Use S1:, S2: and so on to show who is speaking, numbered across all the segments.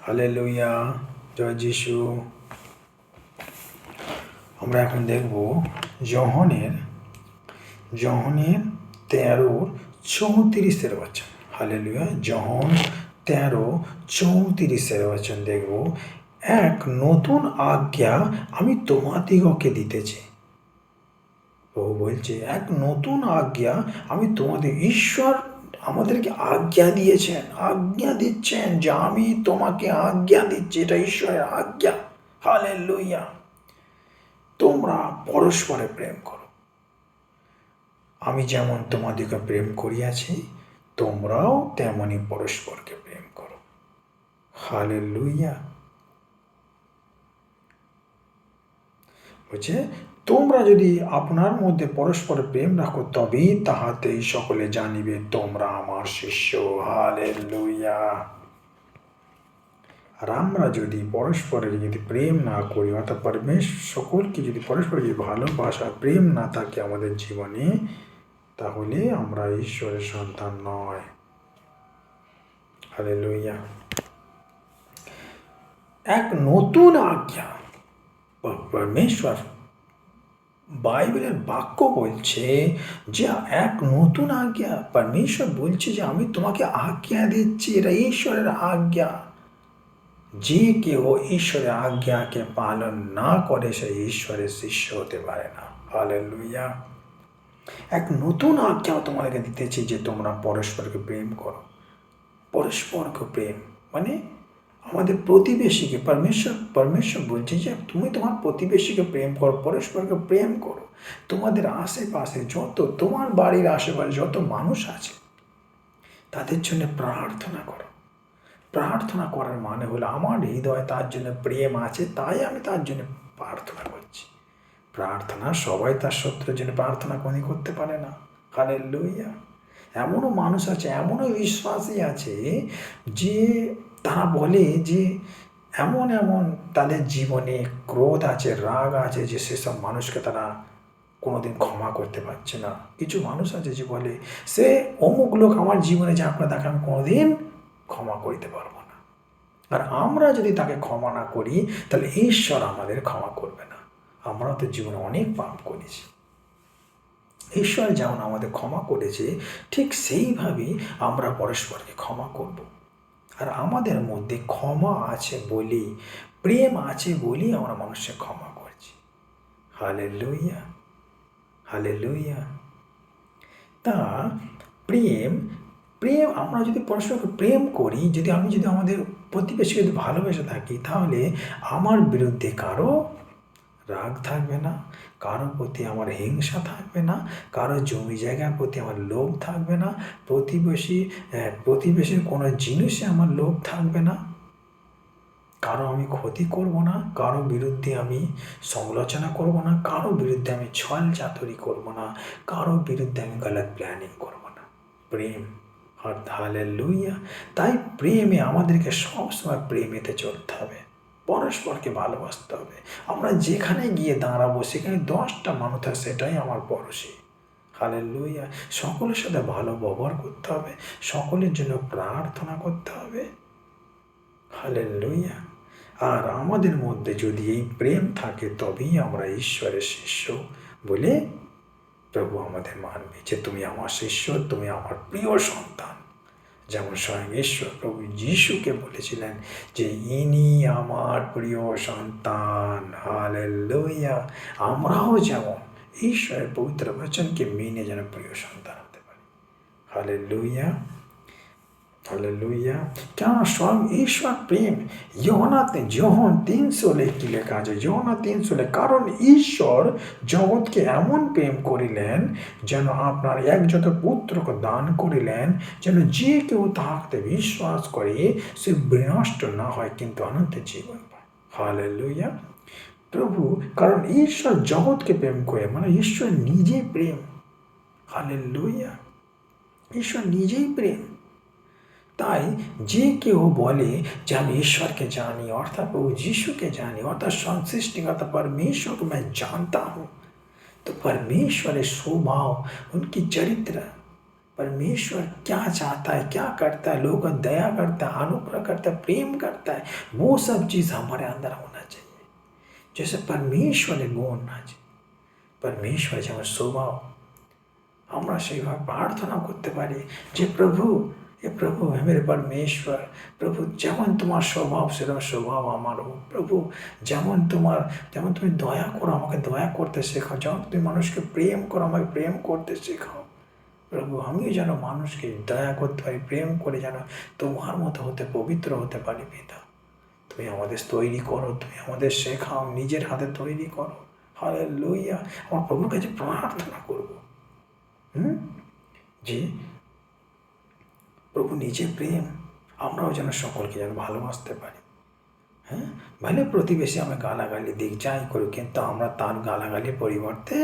S1: Hallelujah, জয় যিশু। আমরা এখন দেখব যোহনের 13:34 বচন। হালেলুয়া, যোহন 13:34 বচন দেখব। এক নতুন আজ্ঞা আমি তোমাদিগকে দিতেছি। প্রভু বলছে এক নতুন আজ্ঞা আমি তোমাদের। ঈশ্বর আমাদেরকে আজ্ঞা দিয়েছেন, আজ্ঞা দিচ্ছেন যে আমি তোমাকে আজ্ঞা দিচ্ছি। এটা ঈশ্বরের আজ্ঞা। হালেলুয়া, তোমরা পরস্পরে প্রেম করো। আমি যেমন তোমাদেরকে প্রেম করিয়াছি, তোমরাও তেমনি পরস্পরকে প্রেম করো। হালেলুয়া, বলছে তোমরা যদি আপনার মধ্যে পরস্পর প্রেম রাখো, তবেই তাহাতেই সকলে জানিবে তোমরা আমার শিষ্য। হালেলুয়া। আর আমরা যদি পরস্পরের যদি প্রেম না করি, অর্থাৎ সকলকে যদি পরস্পর যদি ভালোবাসা প্রেম না থাকে আমাদের জীবনে, তাহলে আমরা ঈশ্বরের সন্তান নয়। হালেলুয়া। এক নতুন আজ্ঞা পরমেশ্বর বাইবেলের বাক্য বলছে যে এক নতুন আজ্ঞা পরমেশ্বর বলছে যে আমি তোমাকে আজ্ঞা দিচ্ছি। এটা ঈশ্বরের আজ্ঞা। যে কেউ ঈশ্বরের আজ্ঞাকে পালন না করে সে ঈশ্বরের শিষ্য হতে পারে না। হালেলুয়া। এক নতুন আজ্ঞা তোমাদেরকে দিতেছি যে তোমরা পরস্পরকে প্রেম করো। পরস্পরকে প্রেম মানে আমাদের প্রতিবেশীকে। পরমেশ্বর বলছে যে তুমি তোমার প্রতিবেশীকে প্রেম করো, পরস্পরকে প্রেম করো। তোমাদের আশেপাশে তোমার বাড়ির আশেপাশে যত মানুষ আছে তাদের জন্য প্রার্থনা করো। প্রার্থনা করার মানে হলো আমার হৃদয়ে তার জন্য প্রেম আছে, তাই আমি তার জন্য প্রার্থনা করছি। প্রার্থনা সবাই তার শত্রুর জন্য প্রার্থনা করতে পারে না। হালেলুয়া। এমনও মানুষ আছে, এমনও বিশ্বাসী আছে যে তারা বলে যে এমন তাদের জীবনে ক্রোধ আছে, রাগ আছে যে সেসব মানুষকে তারা কোনোদিন ক্ষমা করতে পারছে না। কিছু মানুষ আছে যে বলে সে অমুক লোক আমার জীবনে যা করে তাকে আমি কোনোদিন ক্ষমা করতে পারবো না। আর আমরা যদি তাকে ক্ষমা না করি তাহলে ঈশ্বর আমাদের ক্ষমা করবে না। আমরা তো জীবনে অনেক পাপ করেছি। ঈশ্বর যেমন আমাদের ক্ষমা করেছে, ঠিক সেইভাবেই আমরা পরস্পরকে ক্ষমা করব। আর আমাদের মধ্যে ক্ষমা আছে বলি, প্রেম আছে বলি আমরা মানুষকে ক্ষমা করছি। Hallelujah, hallelujah. তা প্রেম আমরা যদি পরস্পরকে প্রেম করি, আমি যদি আমাদের প্রতিবেশীকে যদি ভালোবেসে থাকি, তাহলে আমার বিরুদ্ধে কারো রাগ থাকবে না, কারোর প্রতি আমার হিংসা থাকবে না, কারো জমি জায়গার প্রতি আমার লোভ থাকবে না, প্রতিবেশীর কোনো জিনিসে আমার লোভ থাকবে না, কারো আমি ক্ষতি করব না, কারো বিরুদ্ধে আমি সমালোচনা করব না, কারো বিরুদ্ধে আমি ছল চাতুরি করব না, কারো বিরুদ্ধে আমি গলত প্ল্যানিং করব না। প্রেম। হালেলুয়া। তাই প্রেমে আমাদেরকে সবসময় প্রেমেতে চলতে হবে, পরস্পরকে ভালোবাসতে হবে। আমরা যেখানে গিয়ে দাঁড়াবো সেখানে 10টা মানুষ থাকে, সেটাই আমার পড়োশি। হালেলুয়া। সকলের সাথে ভালো ব্যবহার করতে হবে, সকলের জন্য প্রার্থনা করতে হবে। হালেলুয়া। আর আমাদের মধ্যে যদি এই প্রেম থাকে তবেই আমরা ঈশ্বরের শিষ্য বলে প্রভু আমাদের মানবে যে তুমি আমার শিষ্য, তুমি আমার প্রিয় সন্তান। যেমন স্বয়ং ঈশ্বর প্রভু যিশুকে বলেছিলেন যে ইনি আমার প্রিয় সন্তান। হালেলুয়া। আমরাও যেমন ঈশ্বরের পবিত্র বচনকে মেনে যেন প্রিয় সন্তান হতে পারি। Hallelujah, hallelujah. কেন স্বয়ং ঈশ্বর প্রেম। যোহন 3:16 কি লেখা আছে? যোহন 3:16, কারণ ঈশ্বর জগৎকে এমন প্রেম করিলেন যেন আপনার একজাত পুত্রকে দান করিলেন, যেন যে কেউ তাহাতে বিশ্বাস করে সে বিনষ্ট না হয় কিন্তু অনন্ত জীবন পায়। হালেলুয়া। প্রভু কারণ ঈশ্বর জগৎকে প্রেম করে, মানে ঈশ্বর নিজেই প্রেম। হালেলুয়া। ঈশ্বর নিজেই প্রেম। তাই যে কেউ বলে যে আমি ईश्वर के जानी, अर्थात प्रभु यीशु के जानी, अर्थात सृष्टिकर्ता परमेश्वर को मैं जानता हूँ, तो परमेश्वर स्वभाव, उनकी चरित्र, परमेश्वर क्या चाहता है, क्या करता है, लोगों का दया करता है, अनुग्रह करता है, प्रेम करता है, वो सब चीज़ हमारे अंदर होना चाहिए। जैसे परमेश्वरेর গুণ আছে, परमेश्वर যেমন স্বভাব, আমরা সেইভাবে প্রার্থনা করতে পারি যে প্রভু, এ প্রভু হে মেরে परमेश्वर, প্রভু যেমন তোমার স্বভাব সেরকম স্বভাব আমার হোক। প্রভু যেমন তুমি দয়া করো আমাকে দয়া করতে শেখাও, যেমন তুমি মানুষকে প্রেম করো আমাকে প্রেম করতে শেখাও। প্রভু আমিও যেন মানুষকে দয়া করতে পারি, প্রেম করে যেন তোমার মতো হতে পবিত্র হতে পারি পিতা। তুমি আমাদের তৈরি করো, তুমি আমাদের শেখাও, নিজের হাতে তৈরি করো। হালেলুয়া। আমার প্রভুর কাছে প্রার্থনা করব যে প্রভু নিজে প্রেম, আমরাও যেন সকলকে যেন ভালোবাসতে পারি। হ্যাঁ, ভলে প্রতিবেশী আমি গালাগালি দিক যাই করুক, কিন্তু আমরা তার গালাগালির পরিবর্তে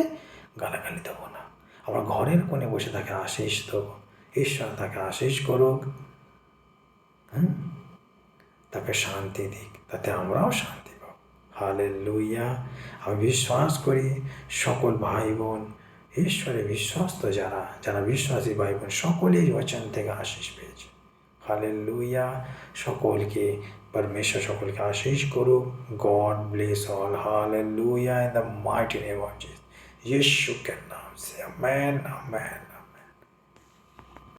S1: গালাগালি দেবো না। আমরা ঘরের কোণে বসে তাকে আশীষ দেবো। ঈশ্বর তাকে আশীষ করুক, তাকে শান্তি দিক, তাতে আমরাও শান্তি পাব। হালেলুয়া। আমি বিশ্বাস করি সকল ভাই বোন ঈশ্বরে বিশ্বস্ত যারা বিশ্বাসী ভাই বোন সকলেই বচন থেকে আশীষ পেয়েছে। হালেলুয়া। সকলকে परमेश्वर সকলকে আশীষ করুক। God bless all. Hallelujah in the mighty name of Jesus. यीशु के नाम से आमेन, आमेन।